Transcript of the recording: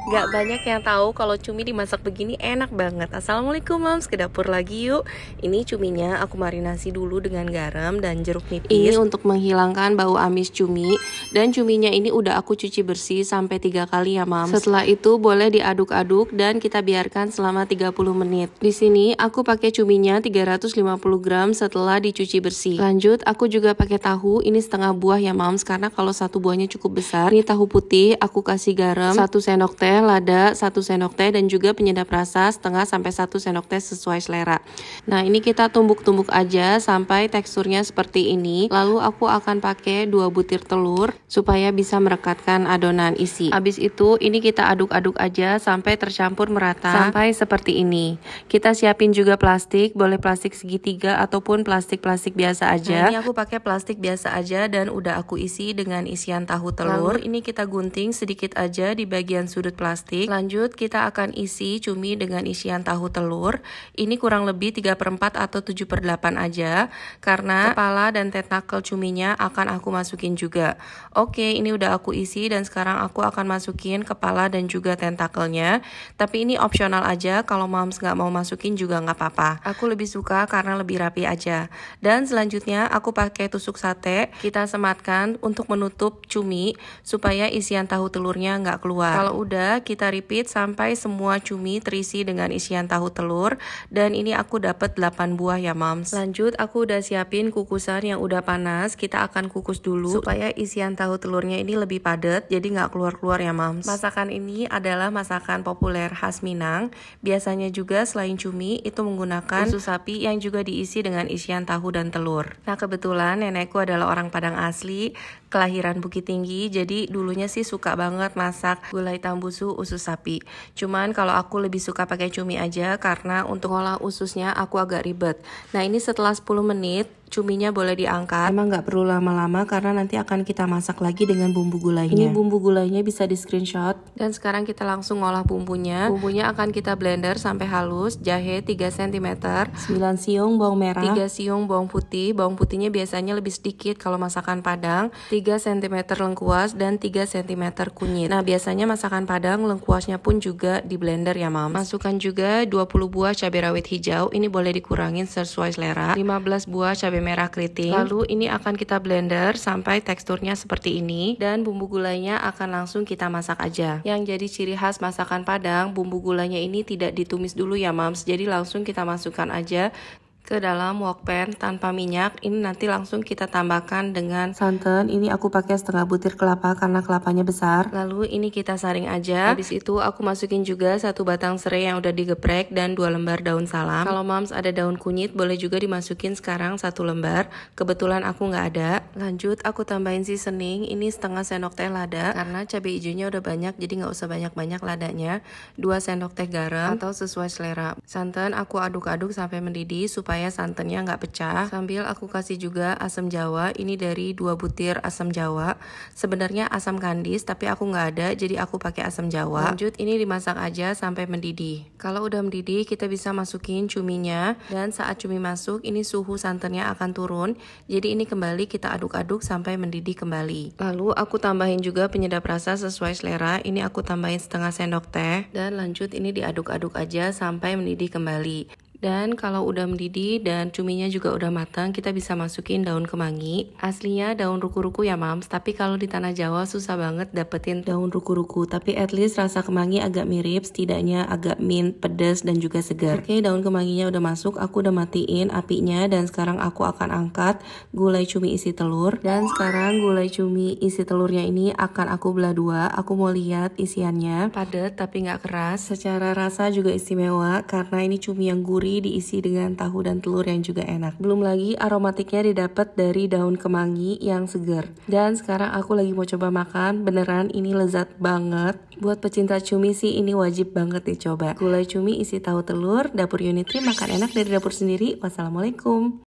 Gak banyak yang tahu kalau cumi dimasak begini enak banget. Assalamualaikum moms, ke dapur lagi yuk. Ini cuminya aku marinasi dulu dengan garam dan jeruk nipis. Ini untuk menghilangkan bau amis cumi. Dan cuminya ini udah aku cuci bersih sampai 3 kali ya moms. Setelah itu boleh diaduk-aduk dan kita biarkan selama 30 menit. Di sini aku pakai cuminya 350 gram setelah dicuci bersih. Lanjut aku juga pakai tahu, ini setengah buah ya moms, karena kalau satu buahnya cukup besar. Ini tahu putih, aku kasih garam 1 sendok teh, lada 1 sendok teh, dan juga penyedap rasa setengah sampai 1 sendok teh sesuai selera. Nah ini kita tumbuk-tumbuk aja sampai teksturnya seperti ini. Lalu aku akan pakai 2 butir telur supaya bisa merekatkan adonan isi. Habis itu ini kita aduk-aduk aja sampai tercampur merata sampai seperti ini. Kita siapin juga plastik, boleh plastik segitiga ataupun plastik-plastik biasa aja. Nah ini aku pakai plastik biasa aja dan udah aku isi dengan isian tahu telur. Lalu ini kita gunting sedikit aja di bagian sudut plastik. Lanjut kita akan isi cumi dengan isian tahu telur. Ini kurang lebih 3/4 atau 7/8 aja, karena kepala dan tentakel cuminya akan aku masukin juga. Oke, ini udah aku isi dan sekarang aku akan masukin kepala dan juga tentakelnya. Tapi ini opsional aja, kalau moms nggak mau masukin juga nggak apa-apa. Aku lebih suka karena lebih rapi aja. Dan selanjutnya aku pakai tusuk sate. Kita sematkan untuk menutup cumi supaya isian tahu telurnya nggak keluar. Kalau udah, kita repeat sampai semua cumi terisi dengan isian tahu telur. Dan ini aku dapat 8 buah ya moms. Lanjut aku udah siapin kukusan yang udah panas. Kita akan kukus dulu supaya isian tahu telurnya ini lebih padat, jadi nggak keluar-keluar ya moms. Masakan ini adalah masakan populer khas Minang. Biasanya juga selain cumi itu menggunakan usus sapi yang juga diisi dengan isian tahu dan telur. Nah kebetulan nenekku adalah orang Padang asli, kelahiran Bukit Tinggi, jadi dulunya sih suka banget masak gulai tambusu usus sapi. Cuman kalau aku lebih suka pakai cumi aja karena untuk ngolah ususnya aku agak ribet. Nah ini setelah 10 menit cuminya boleh diangkat. Emang nggak perlu lama-lama karena nanti akan kita masak lagi dengan bumbu gulainya. Ini bumbu gulainya bisa di screenshot. Dan sekarang kita langsung ngolah bumbunya. Bumbunya akan kita blender sampai halus. Jahe 3 cm, 9 siung bawang merah, 3 siung bawang putih. Bawang putihnya biasanya lebih sedikit kalau masakan Padang. 3 cm lengkuas dan 3 cm kunyit. Nah biasanya masakan Padang lengkuasnya pun juga di blender ya mams. Masukkan juga 20 buah cabai rawit hijau. Ini boleh dikurangin sesuai selera. 15 buah cabai merah keriting. Lalu ini akan kita blender sampai teksturnya seperti ini, dan bumbu gulainya akan langsung kita masak aja. Yang jadi ciri khas masakan Padang, bumbu gulainya ini tidak ditumis dulu ya mams, jadi langsung kita masukkan aja ke dalam wok pan tanpa minyak. Ini nanti langsung kita tambahkan dengan santan. Ini aku pakai setengah butir kelapa karena kelapanya besar. Lalu ini kita saring aja. Habis itu aku masukin juga 1 batang serai yang udah digeprek dan 2 lembar daun salam. Kalau moms ada daun kunyit boleh juga dimasukin sekarang 1 lembar. Kebetulan aku nggak ada. Lanjut aku tambahin seasoning. Ini setengah sendok teh lada, karena cabai hijaunya udah banyak jadi nggak usah banyak-banyak ladanya. 2 sendok teh garam atau sesuai selera. Santan aku aduk-aduk sampai mendidih supaya santannya nggak pecah. Sambil aku kasih juga asam jawa. Ini dari 2 butir asam jawa. Sebenarnya asam kandis tapi aku nggak ada, jadi aku pakai asam jawa. Lanjut ini dimasak aja sampai mendidih. Kalau udah mendidih kita bisa masukin cuminya, dan saat cumi masuk ini suhu santannya akan turun. Jadi ini kembali kita aduk-aduk sampai mendidih kembali. Lalu aku tambahin juga penyedap rasa sesuai selera. Ini aku tambahin setengah sendok teh, dan lanjut ini diaduk-aduk aja sampai mendidih kembali. Dan kalau udah mendidih dan cuminya juga udah matang, kita bisa masukin daun kemangi. Aslinya daun ruku-ruku ya mams, tapi kalau di tanah Jawa susah banget dapetin daun ruku-ruku. Tapi at least rasa kemangi agak mirip, setidaknya agak mint, pedas, dan juga segar. Oke, daun kemanginya udah masuk, aku udah matiin apinya, dan sekarang aku akan angkat gulai cumi isi telur. Dan sekarang gulai cumi isi telurnya ini akan aku belah 2. Aku mau lihat isiannya. Padat tapi nggak keras. Secara rasa juga istimewa karena ini cumi yang gurih diisi dengan tahu dan telur yang juga enak. Belum lagi aromatiknya didapat dari daun kemangi yang segar. Dan sekarang aku lagi mau coba makan. Beneran ini lezat banget. Buat pecinta cumi sih ini wajib banget dicoba. Gulai cumi isi tahu telur, Dapur Unitri, makan enak dari dapur sendiri. Wassalamualaikum.